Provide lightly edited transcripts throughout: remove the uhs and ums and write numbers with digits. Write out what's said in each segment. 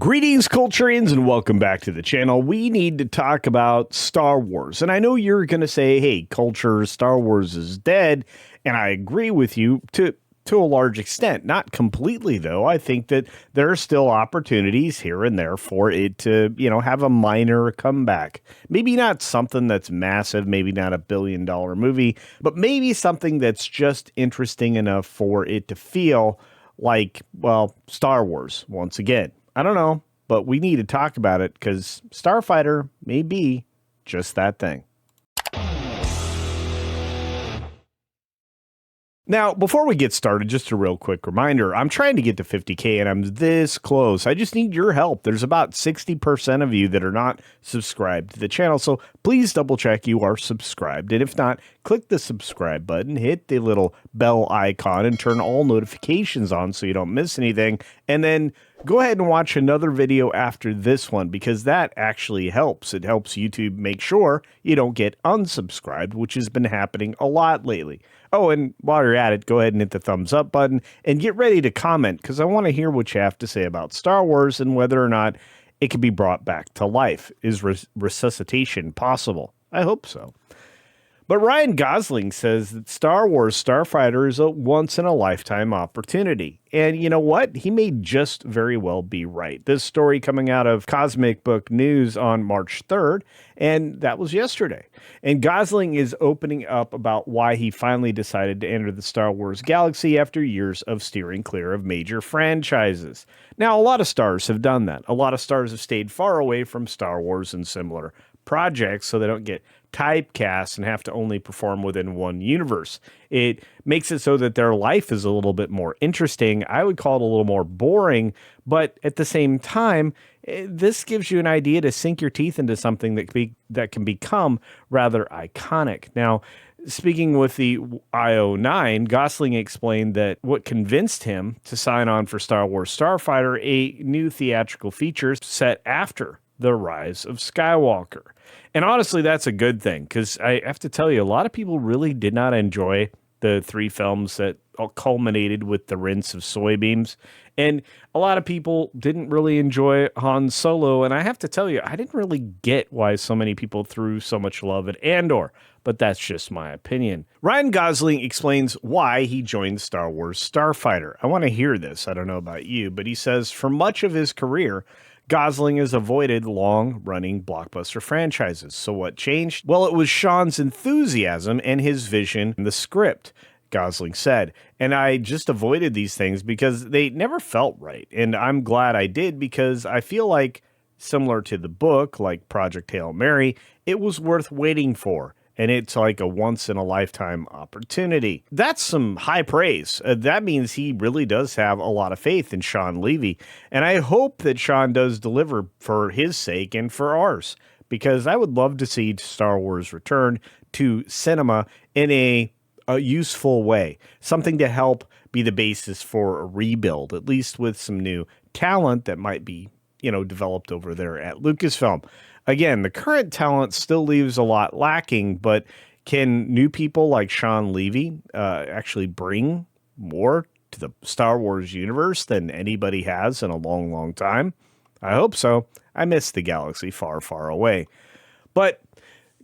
Greetings, Culturians, and welcome back to the channel. We need to talk about Star Wars. And I know you're going to say, hey, culture, Star Wars is dead. And I agree with you to a large extent. Not completely, though. I think that there are still opportunities here and there for it to, have a minor comeback. Maybe not something that's massive, maybe not a $1 billion movie, but maybe something that's just interesting enough for it to feel like, well, Star Wars once again. I don't know, but we need to talk about it because Starfighter may be just that thing. Now, before we get started, just a real quick reminder, I'm trying to get to 50K and I'm this close. I just need your help. There's about 60% of you that are not subscribed to the channel, so please double check you are subscribed. And if not, click the subscribe button, hit the little bell icon, and turn all notifications on so you don't miss anything. And then go ahead and watch another video after this one because that actually helps. It helps YouTube make sure you don't get unsubscribed, which has been happening a lot lately. Oh, and while you're at it, go ahead and hit the thumbs up button and get ready to comment because I want to hear what you have to say about Star Wars and whether or not it can be brought back to life. Is resuscitation possible? I hope so. But Ryan Gosling says that Star Wars Starfighter is a once-in-a-lifetime opportunity. And you know what? He may just very well be right. This story coming out of Cosmic Book News on March 3rd, and that was yesterday. And Gosling is opening up about why he finally decided to enter the Star Wars galaxy after years of steering clear of major franchises. Now, a lot of stars have done that. A lot of stars have stayed far away from Star Wars and similar projects so they don't get typecast and have to only perform within one universe. It makes it so that their life is a little bit more interesting. I would call it a little more boring, but at the same time, this gives you an idea to sink your teeth into something that can become rather iconic. Now, speaking with the IO9, Gosling explained that what convinced him to sign on for Star Wars Starfighter, a new theatrical feature set after the Rise of Skywalker. And honestly, that's a good thing because I have to tell you, a lot of people really did not enjoy the 3 films that culminated with the rinse of soybeans. And a lot of people didn't really enjoy Han Solo. And I have to tell you, I didn't really get why so many people threw so much love at Andor. But that's just my opinion. Ryan Gosling explains why he joined Star Wars Starfighter. I want to hear this. I don't know about you, but he says for much of his career, Gosling has avoided long-running blockbuster franchises. So what changed? Well, it was Shawn's enthusiasm and his vision in the script, Gosling said. And I just avoided these things because they never felt right. And I'm glad I did because I feel like, similar to the book, like Project Hail Mary, it was worth waiting for. And it's like a once-in-a-lifetime opportunity. That's some high praise. That means he really does have a lot of faith in Shawn Levy. And I hope that Shawn does deliver for his sake and for ours. Because I would love to see Star Wars return to cinema in a useful way. Something to help be the basis for a rebuild, at least with some new talent that might be, developed over there at Lucasfilm. Again, the current talent still leaves a lot lacking, but can new people like Shawn Levy actually bring more to the Star Wars universe than anybody has in a long, long time? I hope so. I miss the galaxy far, far away. But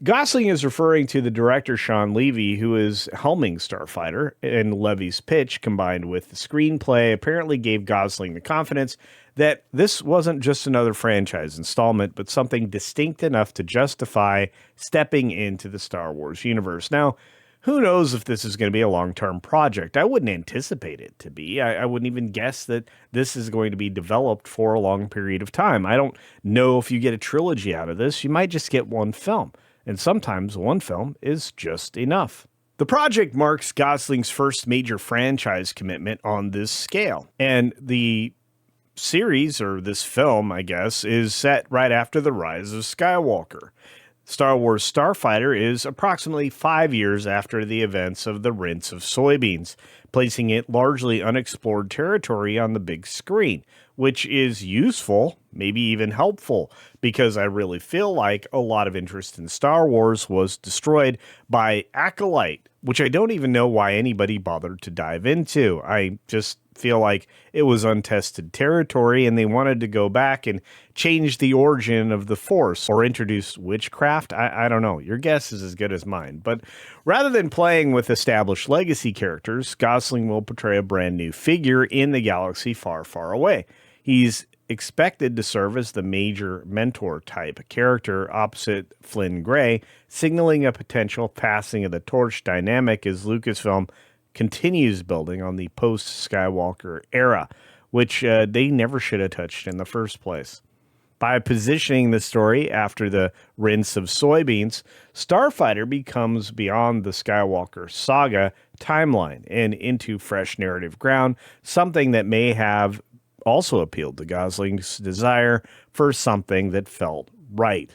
Gosling is referring to the director Shawn Levy, who is helming Starfighter, and Levy's pitch, combined with the screenplay, apparently gave Gosling the confidence that this wasn't just another franchise installment, but something distinct enough to justify stepping into the Star Wars universe. Now, who knows if this is going to be a long-term project? I wouldn't anticipate it to be. I wouldn't even guess that this is going to be developed for a long period of time. I don't know if you get a trilogy out of this. You might just get one film. And sometimes one film is just enough. The project marks Gosling's first major franchise commitment on this scale. And the series, or this film, I guess, is set right after the Rise of Skywalker. Star Wars Starfighter is approximately 5 years after the events of the rinse of soybeans, placing it largely unexplored territory on the big screen, which is useful maybe even helpful, because I really feel like a lot of interest in Star Wars was destroyed by Acolyte, which I don't even know why anybody bothered to dive into. I just feel like it was untested territory and they wanted to go back and change the origin of the Force or introduce witchcraft. I don't know. Your guess is as good as mine. But rather than playing with established legacy characters, Gosling will portray a brand new figure in the galaxy far, far away. He's expected to serve as the major mentor type character opposite Flynn Gray, signaling a potential passing of the torch dynamic as Lucasfilm continues building on the post-Skywalker era, which they never should have touched in the first place. By positioning the story after the rinse of soybeans, Starfighter becomes beyond the Skywalker saga timeline and into fresh narrative ground, something that may have also appealed to Gosling's desire for something that felt right.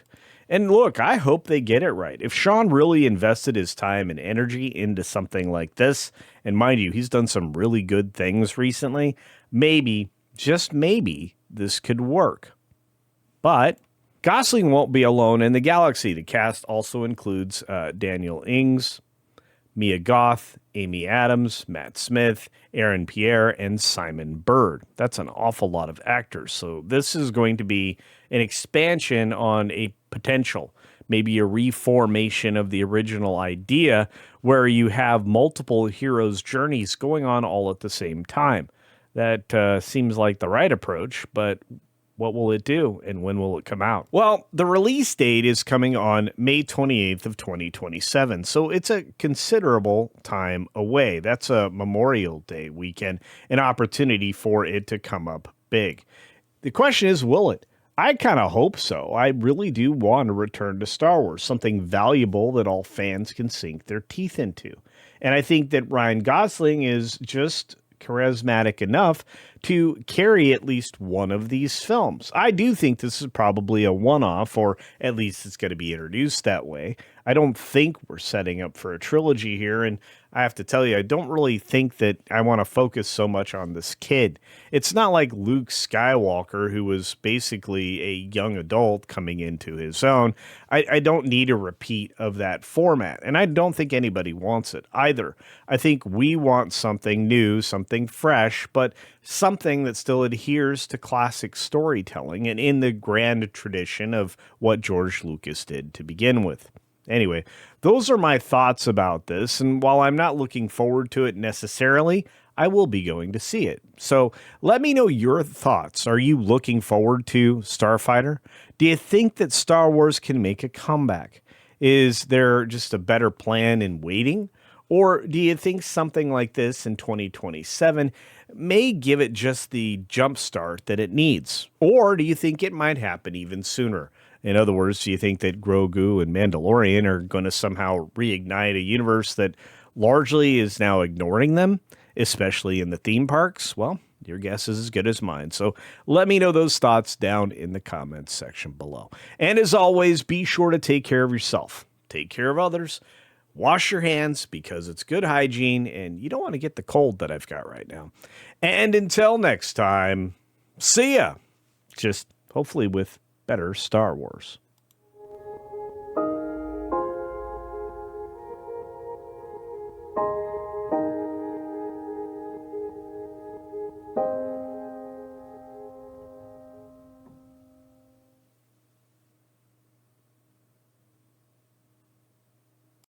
And look, I hope they get it right. If Shawn really invested his time and energy into something like this, and mind you, he's done some really good things recently, maybe, just maybe, this could work. But Gosling won't be alone in the galaxy. The cast also includes Daniel Ings, Mia Goth, Amy Adams, Matt Smith, Aaron Pierre, and Simon Bird. That's an awful lot of actors. So this is going to be an expansion on a potential, maybe a reformation of the original idea where you have multiple heroes' journeys going on all at the same time. That seems like the right approach, but what will it do and when will it come out? Well, the release date is coming on May 28th of 2027, so it's a considerable time away. That's a Memorial Day weekend, an opportunity for it to come up big. The question is, will it? I kind of hope so. I really do want to return to Star Wars, something valuable that all fans can sink their teeth into. And I think that Ryan Gosling is just charismatic enough to carry at least one of these films. I do think this is probably a one-off, or at least it's going to be introduced that way. I don't think we're setting up for a trilogy here, and I have to tell you, I don't really think that I want to focus so much on this kid. It's not like Luke Skywalker, who was basically a young adult coming into his own. I don't need a repeat of that format, and I don't think anybody wants it either. I think we want something new, something fresh, but something that still adheres to classic storytelling and in the grand tradition of what George Lucas did to begin with. Anyway, those are my thoughts about this, and while I'm not looking forward to it necessarily, I will be going to see it. So let me know your thoughts. Are you looking forward to Starfighter? Do you think that Star Wars can make a comeback? Is there just a better plan in waiting? Or do you think something like this in 2027 may give it just the jump start that it needs? Or do you think it might happen even sooner? In other words, do you think that Grogu and Mandalorian are going to somehow reignite a universe that largely is now ignoring them, especially in the theme parks? Well, your guess is as good as mine. So let me know those thoughts down in the comments section below. And as always, be sure to take care of yourself, take care of others, wash your hands because it's good hygiene and you don't want to get the cold that I've got right now. And until next time, see ya. Just hopefully with better Star Wars.